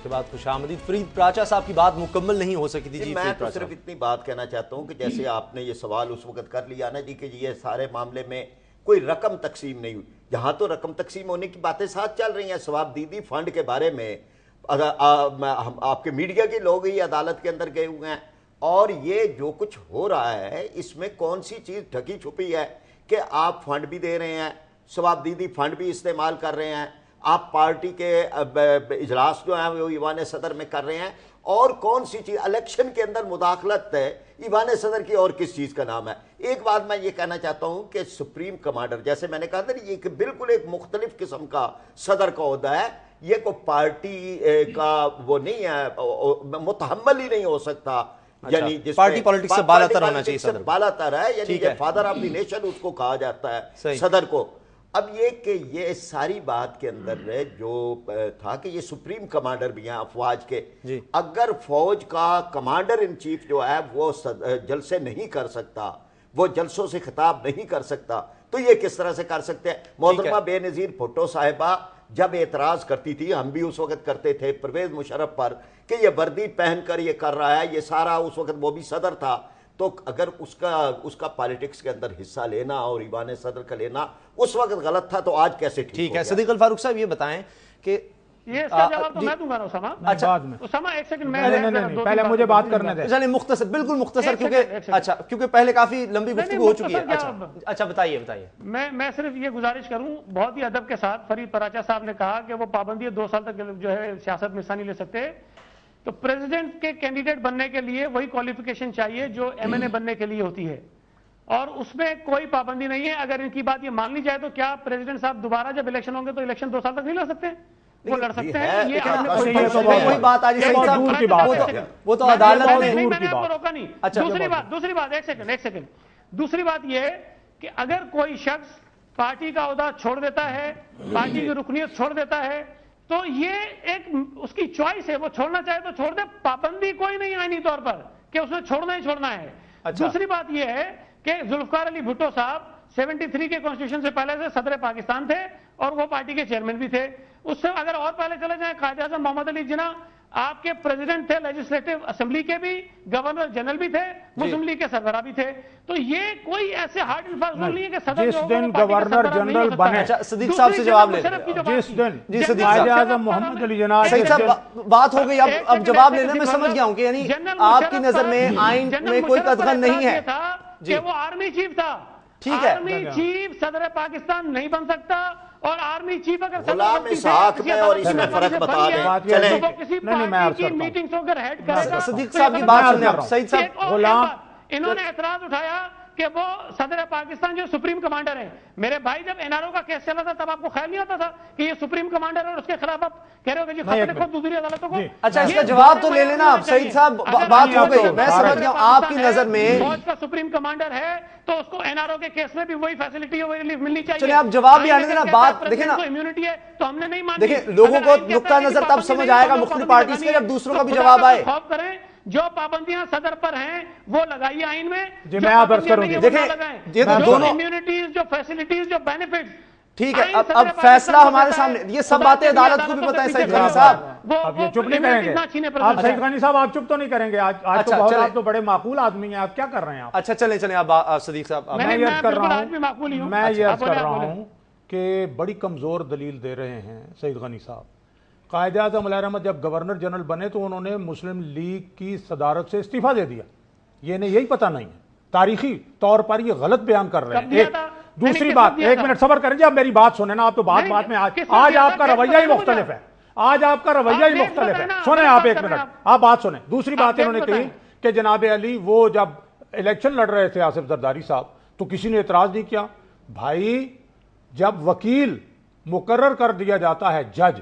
کے بعد خوش آمدید۔ فرید پراچا صاحب کی بات مکمل نہیں ہو سکی تھی جی۔ میں تو صرف اتنی بات کہنا چاہتا ہوں کہ جیسے آپ نے یہ سوال اس وقت کر لیا نا جی کہ یہ سارے معاملے میں کوئی رقم تقسیم نہیں ہوئی، یہاں تو رقم تقسیم ہونے کی باتیں ساتھ چل رہی ہیں۔ ثواب دیدی فنڈ کے بارے میں آپ کے میڈیا کے لوگ ہی عدالت کے اندر گئے ہوئے ہیں، اور یہ جو کچھ ہو رہا ہے اس میں کون سی چیز ڈھکی چھپی ہے کہ آپ فنڈ بھی دے رہے ہیں، ثواب دیدی فنڈ بھی استعمال کر رہے ہیں، آپ پارٹی کے اجلاس جو ہیں وہ ایوان صدر میں کر رہے ہیں، اور کون سی چیز الیکشن کے اندر مداخلت ہے ایوان صدر کی، اور کس چیز کا نام ہے۔ ایک بات میں یہ کہنا چاہتا ہوں کہ سپریم کمانڈر، جیسے میں نے کہا تھا یہ بالکل ایک مختلف قسم کا صدر کا عہدہ ہے، یہ کوئی پارٹی کا وہ نہیں ہے، متحمل ہی نہیں ہو سکتا، یعنی پارٹی پالیٹکس سے بالا تر ہونا چاہیے صدر، بالا تر ہے، یعنی فادر آف دی نیشن اس کو کہا جاتا ہے صدر کو۔ اب یہ کہ یہ ساری بات کے اندر جو تھا کہ یہ سپریم کمانڈر بھی ہیں افواج کے، اگر فوج کا کمانڈر ان چیف جو ہے وہ جلسے نہیں کر سکتا، وہ جلسوں سے خطاب نہیں کر سکتا، تو یہ کس طرح سے کر سکتے ہیں؟ محترمہ بے نظیر بھٹو صاحبہ جب اعتراض کرتی تھی، ہم بھی اس وقت کرتے تھے پرویز مشرف پر کہ یہ وردی پہن کر یہ کر رہا ہے، یہ سارا، اس وقت وہ بھی صدر تھا، تو اگر اس کا پالیٹکس کے اندر حصہ لینا اور ایوان صدر کا لینا اس وقت غلط تھا، تو آج کیسے ٹھیک ہے؟ صدیق الفاروق صاحب یہ بتائیں کہ یہ اس کا جواب تو میں دوں گا نا اسامہ، ایک سیکنڈ میں پہلے مجھے بات کرنے دیں۔ چلیں مختصر، بالکل مختصر، کیونکہ پہلے کافی لمبی گفتگو ہو چکی ہے۔ اچھا بتائیے۔ میں صرف یہ گزارش کروں بہت ہی ادب کے ساتھ، فرید پراچا صاحب نے کہا کہ وہ پابندی 2 سال تک جو ہے سیاست میں حصہ نہیں لے سکتے، تو پریزیڈنٹ کے کینڈیڈیٹ بننے کے لیے وہی کوالیفیکیشن چاہیے جو ایم این اے بننے کے لیے ہوتی ہے، اور اس میں کوئی پابندی نہیں ہے۔ اگر ان کی بات یہ مان لی جائے تو کیا پریزیڈنٹ صاحب دوبارہ جب الیکشن ہوں گے تو الیکشن 2 سال تک نہیں لڑ سکتے؟ وہ لڑ سکتے ہیں، یہ وہی بات آج دور کی بات ہے، وہ تو عدالت میں نہیں، میں نے آپ کو روکا نہیں۔ دوسری بات ایک سیکنڈ دوسری بات یہ کہ اگر کوئی شخص پارٹی کا عہدہ چھوڑ دیتا ہے، پارٹی کی رکنیت چھوڑ دیتا ہے، تو یہ ایک اس کی چوائس ہے، وہ چھوڑنا چاہے تو چھوڑ دے، پابندی کوئی نہیں آئینی طور پر کہ اس نے چھوڑنا ہی چھوڑنا ہے۔ دوسری بات یہ ہے کہ ذوالفقار علی بھٹو صاحب 73 کے کانسٹیٹیوشن سے پہلے سے صدر پاکستان تھے اور وہ پارٹی کے چیئرمین بھی تھے۔ اس سے اگر اور پہلے چلے جائیں، قائد اعظم محمد علی جناح آپ کے پریزیڈنٹ تھے لیجسلیٹو اسمبلی کے بھی، گورنر جنرل بھی تھے، مسلم لیگ کے سربراہ بھی تھے، تو یہ کوئی ایسے ہارڈ الفاظ نہیں ہے کہ صدر جس دن گورنر جنرل بنے، صدیق صاحب سے جواب لیں، جس دن قائد اعظم محمد علی جناح، سعید صاحب بات ہو گئی، اب جواب لینا میں سمجھ گیا ہوں کہ یعنی آپ کی نظر میں آئین میں کوئی قدغن نہیں ہے کہ وہ آرمی چیف تھا۔ ٹھیک ہے، آرمی چیف صدر پاکستان نہیں بن سکتا، اور آرمی چیف اگر غلام اسحاق میں اور اس میں فرق بتا دیں، چلیں وہ کسی پارٹی کی میٹنگز ہو کر ہیڈ کرے گا۔ صدیق صاحب کی بات سنیں، سعید صاحب غلام، انہوں نے اعتراض اٹھایا کہ وہ صدر پاکستان جو سپریم کمانڈر ہیں۔ میرے بھائی جب این آر او کا کیس چلا تھا تب آپ کو خیال نہیں ہوتا تھا کہ یہ سپریم کمانڈر ہے اور اس کے خلاف آپ کہہ رہے ہو کہ جی خطرے کو دوسری عدالتوں کو؟ اچھا اس کا جواب تو لے لینا سعید صاحب، بات ہو گئی، میں سمجھ گیا آپ کی نظر میں فوج کا سپریم کمانڈر ہے تو اس کو این آر او کے کیس میں بھی وہی فیسلٹی وہی ریلیف ملنی چاہیے۔ چلیں آپ جواب بھی آنے دینا، بات دیکھیں نا، امیونٹی ہے تو ہم نے نہیں مانی۔ دیکھیں لوگوں کو نقطہ نظر تب سمجھ آئے گا مختلف پارٹیز کے جب دوسروں کا بھی جواب آئے۔ خوف کریں، جو پابندیاں صدر پر ہیں وہ لگائیے آئین میں، جی میں آپ عرض کروں گی، دیکھیں یہ تو دونوں امیونٹیز، جو فیسلٹیز، جو بینیفٹس، ٹھیک ہے، اب فیصلہ ہمارے سامنے، یہ سب باتیں عدالت کو بھی پتہ ہے سعید غنی صاحب۔ اب یہ چپ نہیں کریں گے آپ، سعید غنی صاحب آپ چپ تو نہیں کریں گے آج تو بہت، آپ تو بڑے معقول آدمی ہیں، آپ کیا کر رہے ہیں آپ؟ اچھا چلیں آپ صدیق صاحب، میں یہ عرض کر رہا ہوں کہ بڑی کمزور دلیل دے رہے ہیں سعید غنی صاحب۔ قائد اعظم علیہ رحمت جب گورنر جنرل بنے تو انہوں نے مسلم لیگ کی صدارت سے استعفیٰ دے دیا، یہ انہیں یہی پتہ نہیں ہے، تاریخی طور پر یہ غلط بیان کر رہے ہیں۔ دوسری بات، ایک منٹ صبر کریں جی، آپ میری بات سنیں نا، آپ تو بات میں آج آپ کا رویہ ہی مختلف ہے، آج آپ کا رویہ ہی مختلف ہے، سنیں آپ ایک منٹ، آپ بات سنیں۔ دوسری بات انہوں نے کہی کہ جناب علی وہ جب الیکشن لڑ رہے تھے آصف زرداری صاحب تو کسی نے اعتراض نہیں کیا۔ بھائی جب وکیل مقرر کر دیا جاتا ہے جج،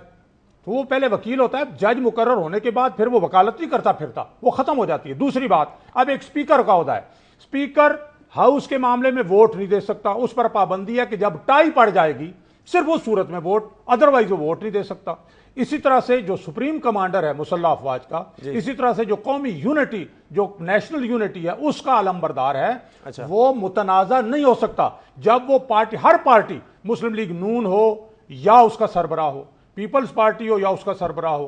تو وہ پہلے وکیل ہوتا ہے، جج مقرر ہونے کے بعد پھر وہ وکالت نہیں کرتا پھرتا، وہ ختم ہو جاتی ہے۔ دوسری بات، اب ایک سپیکر کا عہدہ ہے، سپیکر ہاؤس کے معاملے میں ووٹ نہیں دے سکتا، اس پر پابندی ہے کہ جب ٹائی پڑ جائے گی صرف اس صورت میں ووٹ، ادروائز وہ ووٹ نہیں دے سکتا۔ اسی طرح سے جو سپریم کمانڈر ہے مسلح افواج کا، اسی طرح سے جو قومی یونٹی، جو نیشنل یونٹی ہے اس کا علم بردار ہے، وہ متنازع نہیں ہو سکتا جب وہ پارٹی، ہر پارٹی، مسلم لیگ نون ہو یا اس کا سربراہ ہو، پیپلز پارٹی ہو یا اس کا سربراہ ہو،